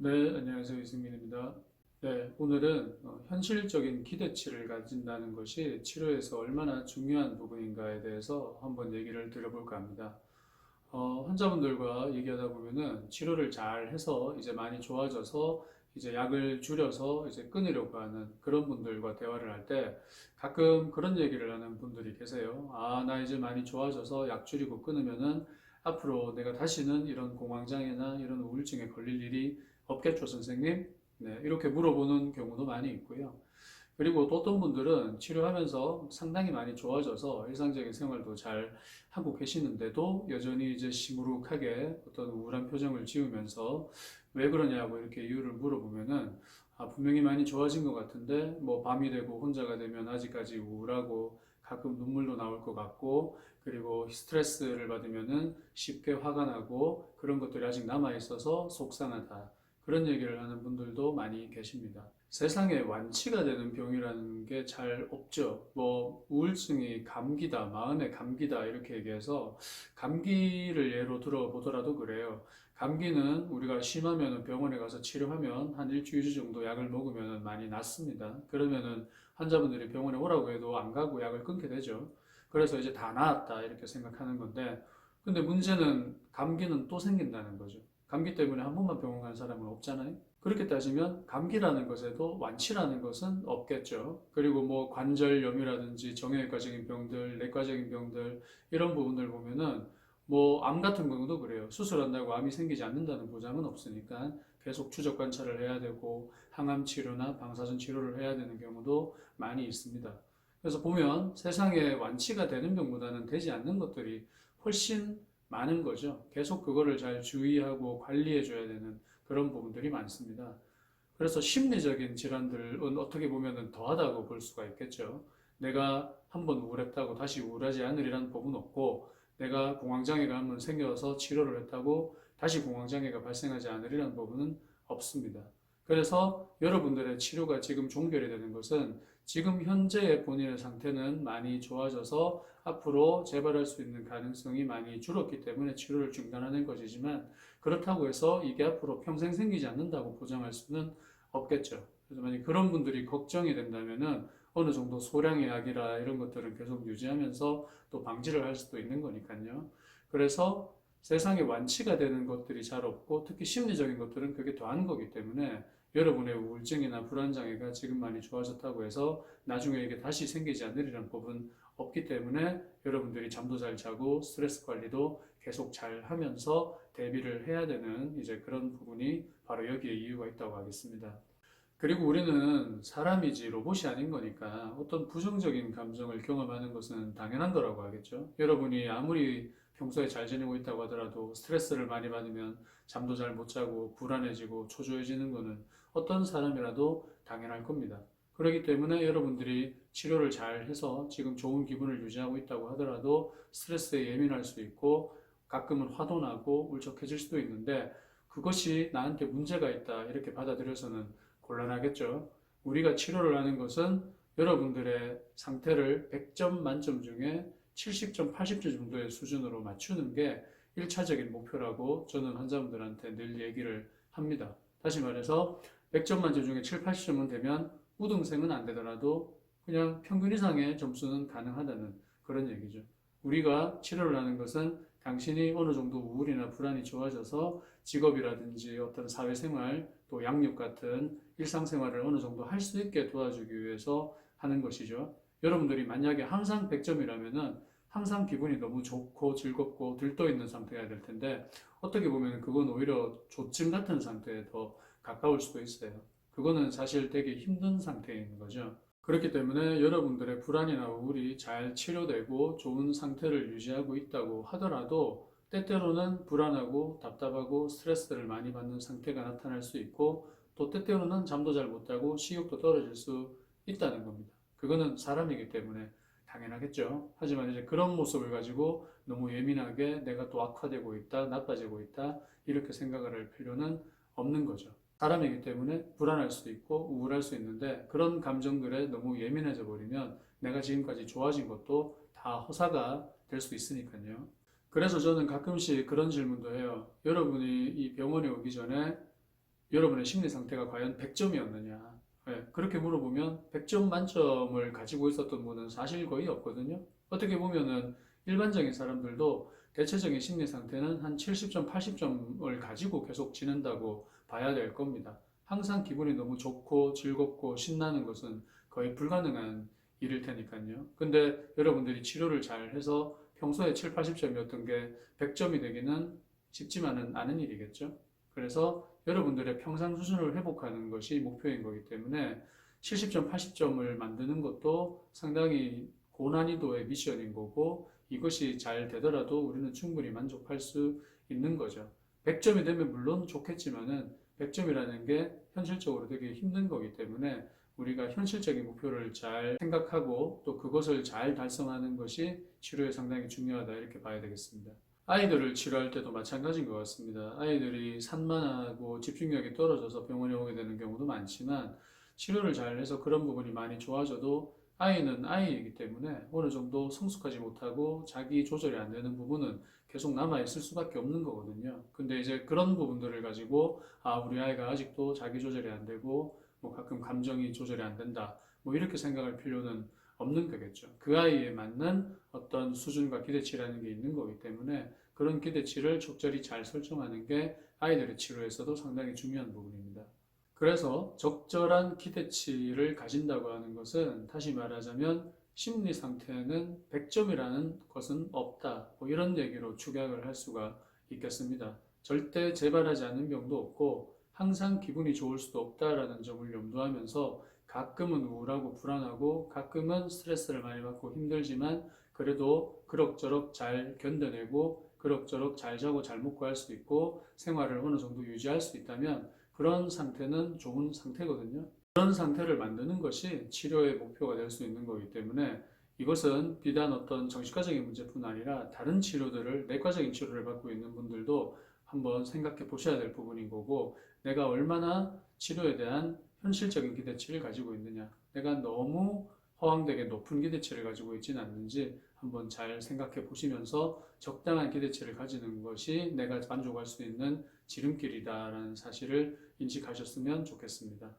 네, 안녕하세요. 이승민입니다. 네, 오늘은 현실적인 기대치를 가진다는 것이 치료에서 얼마나 중요한 부분인가에 대해서 한번 얘기를 드려볼까 합니다. 환자분들과 얘기하다 보면은 치료를 잘 해서 이제 많이 좋아져서 이제 약을 줄여서 이제 끊으려고 하는 그런 분들과 대화를 할 때 가끔 그런 얘기를 하는 분들이 계세요. 아, 나 이제 많이 좋아져서 약 줄이고 끊으면은 앞으로 내가 다시는 이런 공황장애나 이런 우울증에 걸릴 일이 없겠죠, 선생님? 네, 이렇게 물어보는 경우도 많이 있고요. 그리고 또 어떤 분들은 치료하면서 상당히 많이 좋아져서 일상적인 생활도 잘 하고 계시는데도 여전히 이제 시무룩하게 어떤 우울한 표정을 지으면서 왜 그러냐고 이렇게 이유를 물어보면은 아, 분명히 많이 좋아진 것 같은데 뭐 밤이 되고 혼자가 되면 아직까지 우울하고 가끔 눈물도 나올 것 같고 그리고 스트레스를 받으면은 쉽게 화가 나고 그런 것들이 아직 남아 있어서 속상하다. 그런 얘기를 하는 분들도 많이 계십니다. 세상에 완치가 되는 병이라는 게 잘 없죠. 뭐, 우울증이 감기다, 마음의 감기다, 이렇게 얘기해서 감기를 예로 들어보더라도 그래요. 감기는 우리가 심하면 병원에 가서 치료하면 한 일주일 정도 약을 먹으면 많이 낫습니다. 그러면은 환자분들이 병원에 오라고 해도 안 가고 약을 끊게 되죠. 그래서 이제 다 나았다, 이렇게 생각하는 건데, 근데 문제는 감기는 또 생긴다는 거죠. 감기 때문에 한 번만 병원 간 사람은 없잖아요. 그렇게 따지면 감기라는 것에도 완치라는 것은 없겠죠. 그리고 뭐 관절염이라든지 정형외과적인 병들, 내과적인 병들 이런 부분들 보면은 뭐 암 같은 경우도 그래요. 수술한다고 암이 생기지 않는다는 보장은 없으니까 계속 추적 관찰을 해야 되고 항암 치료나 방사선 치료를 해야 되는 경우도 많이 있습니다. 그래서 보면 세상에 완치가 되는 병보다는 되지 않는 것들이 훨씬 많은 거죠. 계속 그거를 잘 주의하고 관리해 줘야 되는 그런 부분들이 많습니다. 그래서 심리적인 질환들은 어떻게 보면 더하다고 볼 수가 있겠죠. 내가 한번 우울했다고 다시 우울하지 않으리라는 법은 없고, 내가 공황장애가 한번 생겨서 치료를 했다고 다시 공황장애가 발생하지 않으리라는 법은 없습니다. 그래서 여러분들의 치료가 지금 종결이 되는 것은 지금 현재의 본인의 상태는 많이 좋아져서 앞으로 재발할 수 있는 가능성이 많이 줄었기 때문에 치료를 중단하는 것이지만 그렇다고 해서 이게 앞으로 평생 생기지 않는다고 보장할 수는 없겠죠. 그래서 만약 그런 분들이 걱정이 된다면은 어느 정도 소량의 약이라 이런 것들은 계속 유지하면서 또 방지를 할 수도 있는 거니까요. 그래서 세상에 완치가 되는 것들이 잘 없고 특히 심리적인 것들은 그게 더한 거기 때문에 여러분의 우울증이나 불안장애가 지금 많이 좋아졌다고 해서 나중에 이게 다시 생기지 않으리라는 법은 없기 때문에 여러분들이 잠도 잘 자고 스트레스 관리도 계속 잘 하면서 대비를 해야 되는 이제 그런 부분이 바로 여기에 이유가 있다고 하겠습니다. 그리고 우리는 사람이지 로봇이 아닌 거니까 어떤 부정적인 감정을 경험하는 것은 당연한 거라고 하겠죠. 여러분이 아무리 평소에 잘 지내고 있다고 하더라도 스트레스를 많이 받으면 잠도 잘 못 자고 불안해지고 초조해지는 것은 어떤 사람이라도 당연할 겁니다. 그렇기 때문에 여러분들이 치료를 잘 해서 지금 좋은 기분을 유지하고 있다고 하더라도 스트레스에 예민할 수 있고 가끔은 화도 나고 울적해질 수도 있는데 그것이 나한테 문제가 있다 이렇게 받아들여서는 곤란하겠죠. 우리가 치료를 하는 것은 여러분들의 상태를 100점 만점 중에 70점, 80점 정도의 수준으로 맞추는 게 1차적인 목표라고 저는 환자분들한테 늘 얘기를 합니다. 다시 말해서 100점 만점 중에 7, 80점은 되면 우등생은 안 되더라도 그냥 평균 이상의 점수는 가능하다는 그런 얘기죠. 우리가 치료를 하는 것은 당신이 어느 정도 우울이나 불안이 좋아져서 직업이라든지 어떤 사회생활 또 양육 같은 일상생활을 어느 정도 할 수 있게 도와주기 위해서 하는 것이죠. 여러분들이 만약에 항상 100점이라면은 항상 기분이 너무 좋고 즐겁고 들떠 있는 상태가 될 텐데 어떻게 보면 그건 오히려 조증 같은 상태에 더 가까울 수도 있어요. 그거는 사실 되게 힘든 상태인 거죠. 그렇기 때문에 여러분들의 불안이나 우울이 잘 치료되고 좋은 상태를 유지하고 있다고 하더라도 때때로는 불안하고 답답하고 스트레스를 많이 받는 상태가 나타날 수 있고 또 때때로는 잠도 잘 못 자고 식욕도 떨어질 수 있다는 겁니다. 그거는 사람이기 때문에 당연하겠죠. 하지만 이제 그런 모습을 가지고 너무 예민하게 내가 또 악화되고 있다, 나빠지고 있다, 이렇게 생각을 할 필요는 없는 거죠. 사람이기 때문에 불안할 수도 있고 우울할 수 있는데 그런 감정들에 너무 예민해져 버리면 내가 지금까지 좋아진 것도 다 허사가 될 수 있으니까요. 그래서 저는 가끔씩 그런 질문도 해요. 여러분이 이 병원에 오기 전에 여러분의 심리 상태가 과연 100점이었느냐? 그렇게 물어보면 100점 만점을 가지고 있었던 분은 사실 거의 없거든요. 어떻게 보면은 일반적인 사람들도 대체적인 심리 상태는 한 70점, 80점을 가지고 계속 지낸다고 봐야 될 겁니다. 항상 기분이 너무 좋고 즐겁고 신나는 것은 거의 불가능한 일일 테니까요. 근데 여러분들이 치료를 잘 해서 평소에 7, 80점이었던 게 100점이 되기는 쉽지만은 않은 일이겠죠. 그래서 여러분들의 평상 수준을 회복하는 것이 목표인 거기 때문에 70점, 80점을 만드는 것도 상당히 고난이도의 미션인 거고 이것이 잘 되더라도 우리는 충분히 만족할 수 있는 거죠. 100점이 되면 물론 좋겠지만은 100점이라는 게 현실적으로 되게 힘든 거기 때문에 우리가 현실적인 목표를 잘 생각하고 또 그것을 잘 달성하는 것이 치료에 상당히 중요하다 이렇게 봐야 되겠습니다. 아이들을 치료할 때도 마찬가지인 것 같습니다. 아이들이 산만하고 집중력이 떨어져서 병원에 오게 되는 경우도 많지만 치료를 잘 해서 그런 부분이 많이 좋아져도 아이는 아이이기 때문에 어느 정도 성숙하지 못하고 자기 조절이 안 되는 부분은 계속 남아있을 수밖에 없는 거거든요. 근데 이제 그런 부분들을 가지고 우리 아이가 아직도 자기 조절이 안 되고 뭐 가끔 감정이 조절이 안 된다. 뭐 이렇게 생각할 필요는 없는 거겠죠. 그 아이에 맞는 어떤 수준과 기대치라는 게 있는 거기 때문에 그런 기대치를 적절히 잘 설정하는 게 아이들의 치료에서도 상당히 중요한 부분입니다. 그래서 적절한 기대치를 가진다고 하는 것은 다시 말하자면 심리 상태는 100점이라는 것은 없다. 뭐 이런 얘기로 축약을 할 수가 있겠습니다. 절대 재발하지 않는 병도 없고 항상 기분이 좋을 수도 없다라는 점을 염두하면서 가끔은 우울하고 불안하고 가끔은 스트레스를 많이 받고 힘들지만 그래도 그럭저럭 잘 견뎌내고 그럭저럭 잘 자고 잘 먹고 할 수 있고 생활을 어느 정도 유지할 수 있다면 그런 상태는 좋은 상태거든요. 그런 상태를 만드는 것이 치료의 목표가 될 수 있는 거기 때문에 이것은 비단 어떤 정신과적인 문제뿐 아니라 다른 치료들을 내과적인 치료를 받고 있는 분들도 한번 생각해 보셔야 될 부분인 거고 내가 얼마나 치료에 대한 현실적인 기대치를 가지고 있느냐 내가 너무 허황되게 높은 기대치를 가지고 있지는 않는지 한번 잘 생각해 보시면서 적당한 기대치를 가지는 것이 내가 만족할 수 있는 지름길이다라는 사실을 인식하셨으면 좋겠습니다.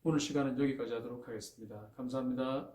오늘 시간은 여기까지 하도록 하겠습니다. 감사합니다.